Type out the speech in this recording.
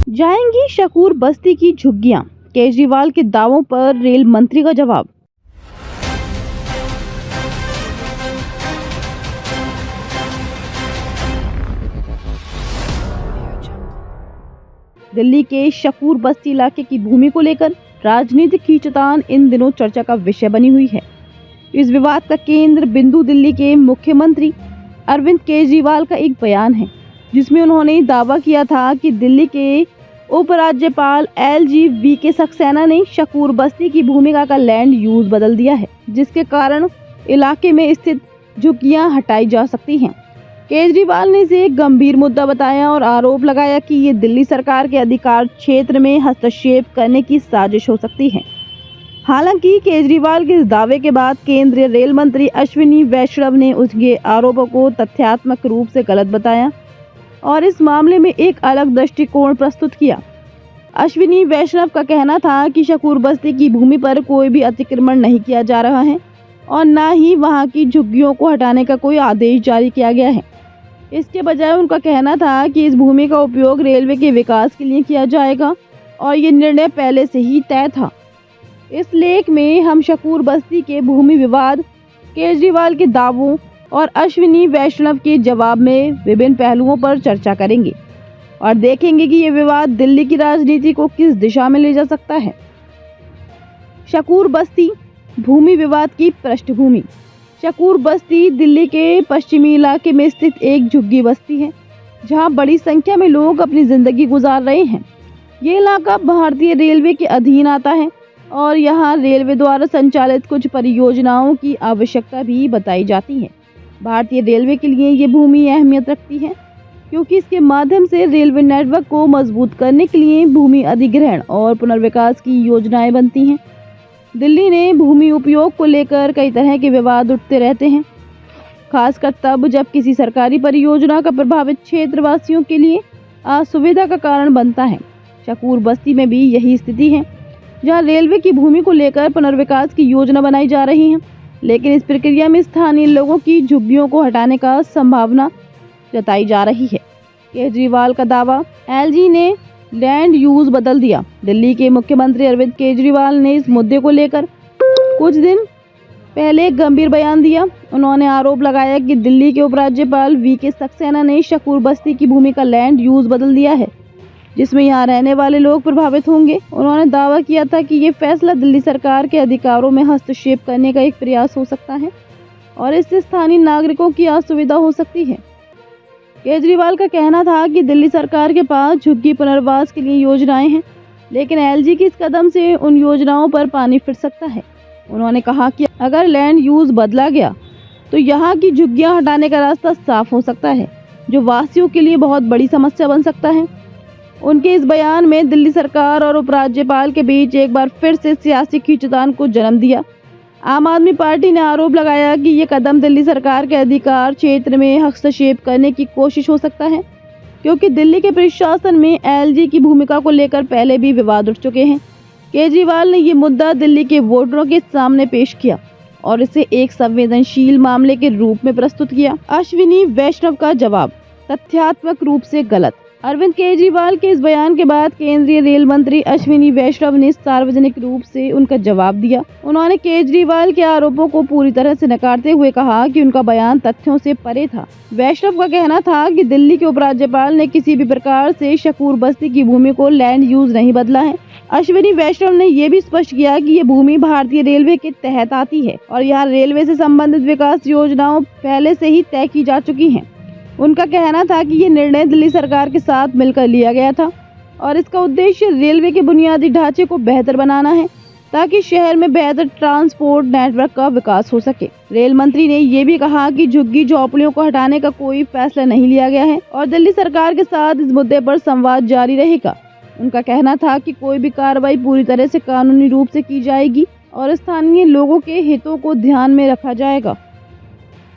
जाएंगी शकूर बस्ती की झुग्गियां, केजरीवाल के दावों पर रेल मंत्री का जवाब। दिल्ली के शकूर बस्ती इलाके की भूमि को लेकर राजनीतिक खींचतान इन दिनों चर्चा का विषय बनी हुई है। इस विवाद का केंद्र बिंदु दिल्ली के मुख्यमंत्री अरविंद केजरीवाल का एक बयान है, जिसमें उन्होंने दावा किया था कि दिल्ली के उपराज्यपाल LG सक्सेना ने शकूर बस्ती की भूमिका का लैंड यूज बदल दिया है, जिसके कारण इलाके में स्थित झुग्गियां हटाई जा सकती हैं। केजरीवाल ने इसे एक गंभीर मुद्दा बताया और आरोप लगाया कि ये दिल्ली सरकार के अधिकार क्षेत्र में हस्तक्षेप करने की साजिश हो सकती है। हालांकि केजरीवाल के इस दावे के बाद केंद्रीय रेल मंत्री अश्विनी वैष्णव ने उसके आरोपों को तथ्यात्मक रूप से गलत बताया और इस मामले में एक अलग दृष्टिकोण प्रस्तुत किया। अश्विनी वैष्णव का कहना था कि शकूर बस्ती की भूमि पर कोई भी अतिक्रमण नहीं किया जा रहा है और न ही वहां की झुग्गियों को हटाने का कोई आदेश जारी किया गया है। इसके बजाय उनका कहना था कि इस भूमि का उपयोग रेलवे के विकास के लिए किया जाएगा और ये निर्णय पहले से ही तय था। इस लेख में हम शकूर बस्ती के भूमि विवाद, केजरीवाल के दावों और अश्विनी वैष्णव के जवाब में विभिन्न पहलुओं पर चर्चा करेंगे और देखेंगे कि ये विवाद दिल्ली की राजनीति को किस दिशा में ले जा सकता है। शकूर बस्ती भूमि विवाद की पृष्ठभूमि। शकूर बस्ती दिल्ली के पश्चिमी इलाके में स्थित एक झुग्गी बस्ती है, जहां बड़ी संख्या में लोग अपनी जिंदगी गुजार रहे हैं। ये इलाका भारतीय रेलवे के अधीन आता है और यहाँ रेलवे द्वारा संचालित कुछ परियोजनाओं की आवश्यकता भी बताई जाती है। भारतीय रेलवे के लिए ये भूमि अहमियत रखती है, क्योंकि इसके माध्यम से रेलवे नेटवर्क को मजबूत करने के लिए भूमि अधिग्रहण और पुनर्विकास की योजनाएं बनती हैं। दिल्ली ने भूमि उपयोग को लेकर कई तरह के विवाद उठते रहते हैं, खासकर तब जब किसी सरकारी परियोजना का प्रभावित क्षेत्रवासियों के लिए असुविधा का कारण बनता है। शकूर बस्ती में भी यही स्थिति है, जहां रेलवे की भूमि को लेकर पुनर्विकास की योजना बनाई जा रही है, लेकिन इस प्रक्रिया में स्थानीय लोगों की झुग्गियों को हटाने का संभावना जताई जा रही है। केजरीवाल का दावा, LG ने लैंड यूज बदल दिया। दिल्ली के मुख्यमंत्री अरविंद केजरीवाल ने इस मुद्दे को लेकर कुछ दिन पहले एक गंभीर बयान दिया। उन्होंने आरोप लगाया कि दिल्ली के उपराज्यपाल VK सक्सेना ने शकूर बस्ती की भूमि का लैंड यूज बदल दिया है, जिसमें यहाँ रहने वाले लोग प्रभावित होंगे। उन्होंने दावा किया था कि ये फैसला दिल्ली सरकार के अधिकारों में हस्तक्षेप करने का एक प्रयास हो सकता है और इससे स्थानीय नागरिकों की असुविधा हो सकती है। केजरीवाल का कहना था कि दिल्ली सरकार के पास झुग्गी पुनर्वास के लिए योजनाएं हैं, लेकिन LG के इस कदम से उन योजनाओं पर पानी फिर सकता है। उन्होंने कहा कि अगर लैंड यूज बदला गया तो यहाँ की झुग्गियां हटाने का रास्ता साफ हो सकता है, जो वासियों के लिए बहुत बड़ी समस्या बन सकता है। उनके इस बयान में दिल्ली सरकार और उपराज्यपाल के बीच एक बार फिर से सियासी खींचतान को जन्म दिया। आम आदमी पार्टी ने आरोप लगाया कि ये कदम दिल्ली सरकार के अधिकार क्षेत्र में हस्तक्षेप करने की कोशिश हो सकता है, क्योंकि दिल्ली के प्रशासन में LG की भूमिका को लेकर पहले भी विवाद उठ चुके हैं। केजरीवाल ने ये मुद्दा दिल्ली के वोटरों के सामने पेश किया और इसे एक संवेदनशील मामले के रूप में प्रस्तुत किया। अश्विनी वैष्णव का जवाब, तथ्यात्मक रूप से गलत। अरविंद केजरीवाल के इस बयान के बाद केंद्रीय रेल मंत्री अश्विनी वैष्णव ने सार्वजनिक रूप से उनका जवाब दिया। उन्होंने केजरीवाल के आरोपों को पूरी तरह से नकारते हुए कहा कि उनका बयान तथ्यों से परे था। वैष्णव का कहना था कि दिल्ली के उपराज्यपाल ने किसी भी प्रकार से शकूर बस्ती की भूमि को लैंड यूज नहीं बदला है। अश्विनी वैष्णव ने यह भी स्पष्ट किया कि ये भूमि भारतीय रेलवे के तहत आती है और यहाँ रेलवे से संबंधित विकास योजनाओं पहले से ही तय की जा चुकी हैं। उनका कहना था कि ये निर्णय दिल्ली सरकार के साथ मिलकर लिया गया था और इसका उद्देश्य रेलवे के बुनियादी ढांचे को बेहतर बनाना है, ताकि शहर में बेहतर ट्रांसपोर्ट नेटवर्क का विकास हो सके। रेल मंत्री ने ये भी कहा कि झुग्गी झोपड़ियों को हटाने का कोई फैसला नहीं लिया गया है और दिल्ली सरकार के साथ इस मुद्दे पर संवाद जारी रहेगा। उनका कहना था कि कोई भी कार्रवाई पूरी तरह से कानूनी रूप से की जाएगी और स्थानीय लोगों के हितों को ध्यान में रखा जाएगा।